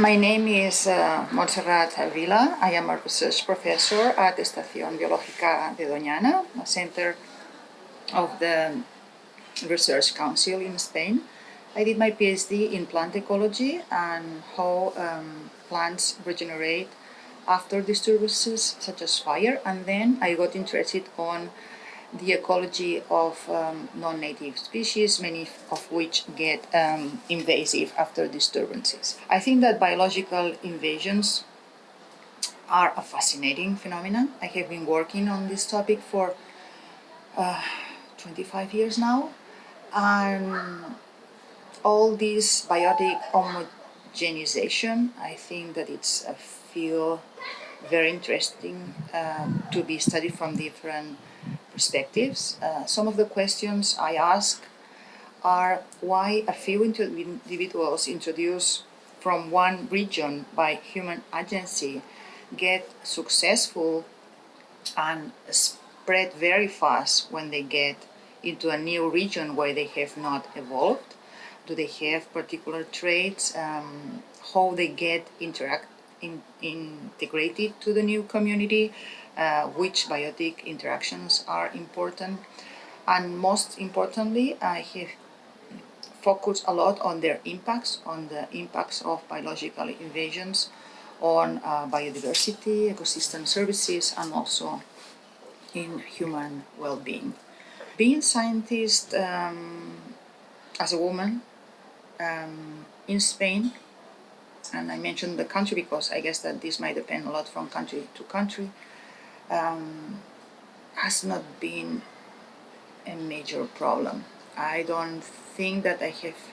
My name is Montserrat Vila. I am a research professor at Estación Biológica de Doñana, a center of the Research Council in Spain. I did my PhD in plant ecology and how plants regenerate after disturbances such as fire, and then I got interested on the ecology of non-native species, many of which get invasive after disturbances. I think that biological invasions are a fascinating phenomenon. I have been working on this topic for 25 years now, and all this biotic homogenization, I think that it's a field very interesting to be studied from different perspectives. Some of the questions I ask are why a few individuals introduced from one region by human agency get successful and spread very fast when they get into a new region where they have not evolved. Do they have particular traits? How they get integrated to the new community? Which biotic interactions are important, and most importantly, I have focused a lot on their impacts, on the impacts of biological invasions on biodiversity, ecosystem services, and also in human well-being. Being a scientist as a woman in Spain, and I mentioned the country because I guess that this might depend a lot from country to country, has not been a major problem. I don't think that I have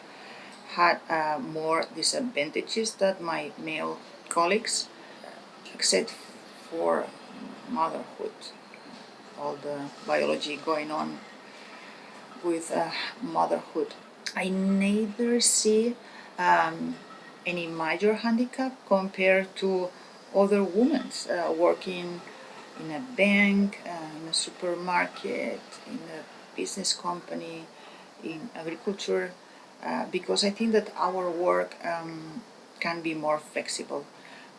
had more disadvantages than my male colleagues, except for motherhood, all the biology going on with motherhood. I neither see any major handicap compared to other women working in a bank, in a supermarket, in a business company, in agriculture, because I think that our work can be more flexible,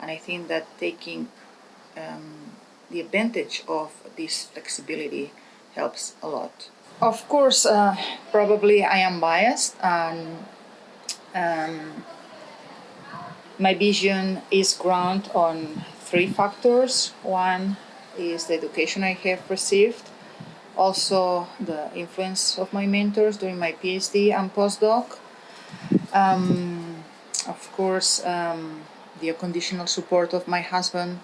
and I think that taking the advantage of this flexibility helps a lot. Of course, probably I am biased, and my vision is grounded on three factors. One is the education I have received, also the influence of my mentors during my PhD and postdoc, of course the unconditional support of my husband,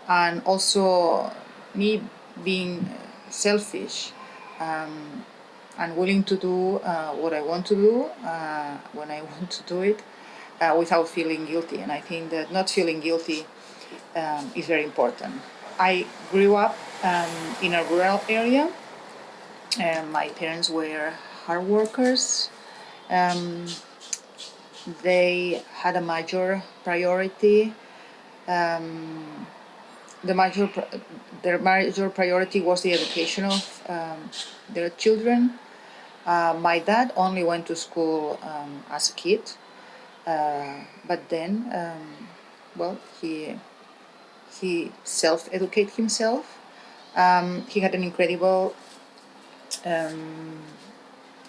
and also me being selfish and willing to do what I want to do when I want to do it without feeling guilty. And I think that not feeling guilty is very important. I grew up in a rural area. My parents were hard workers. They had a major priority. Their major priority was the education of their children. My dad only went to school as a kid, but then, he self-educated himself. He had an incredible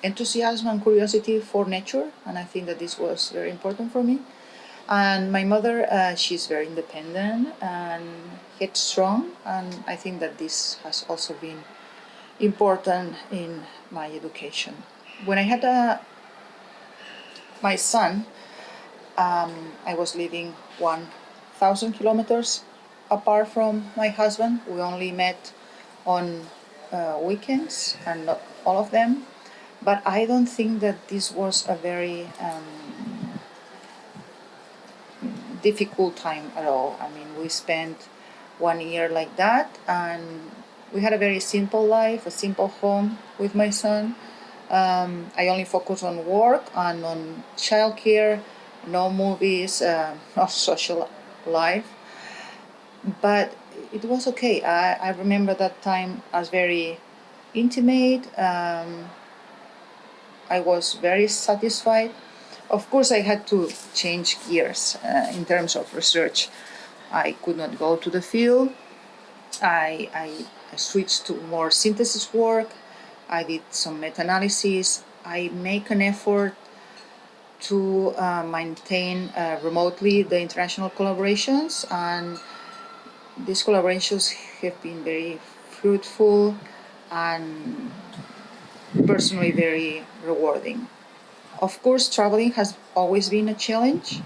enthusiasm and curiosity for nature, and I think that this was very important for me. And my mother, she's very independent and headstrong, and I think that this has also been important in my education. When I had my son, I was living 1,000 kilometers apart from my husband. We only met on weekends, and not all of them. But I don't think that this was a very difficult time at all. I mean, we spent 1 year like that, and we had a very simple life, a simple home with my son. I only focused on work and on childcare, no movies, no social life. But it was okay. I remember that time as very intimate. I was very satisfied. Of course, I had to change gears in terms of research. I could not go to the field. I switched to more synthesis work. I did some meta-analysis. I make an effort to maintain remotely the international collaborations, and these collaborations have been very fruitful and personally very rewarding. Of course, traveling has always been a challenge,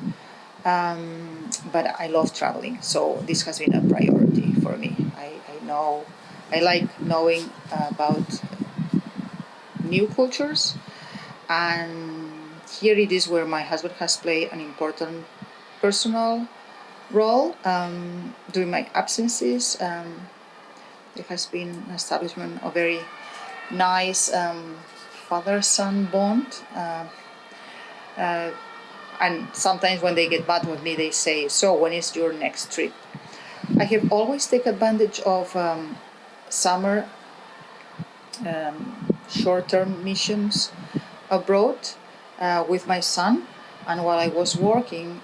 but I love traveling, so this has been a priority for me. I like knowing about new cultures, and here it is where my husband has played an important personal role. During my absences, there has been an establishment of very nice father-son bond. And sometimes when they get mad with me, they say, "So when is your next trip?" I have always taken advantage of summer short-term missions abroad with my son, and while I was working,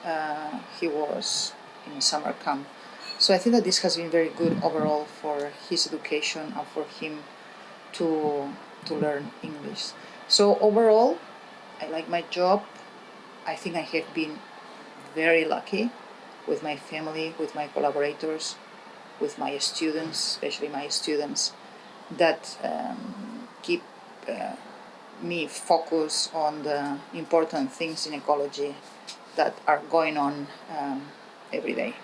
he was in summer camp. So I think that this has been very good overall for his education and for him to learn English. So overall, I like my job. I think I have been very lucky with my family, with my collaborators, with my students, especially my students, that keep me focused on the important things in ecology that are going on every day.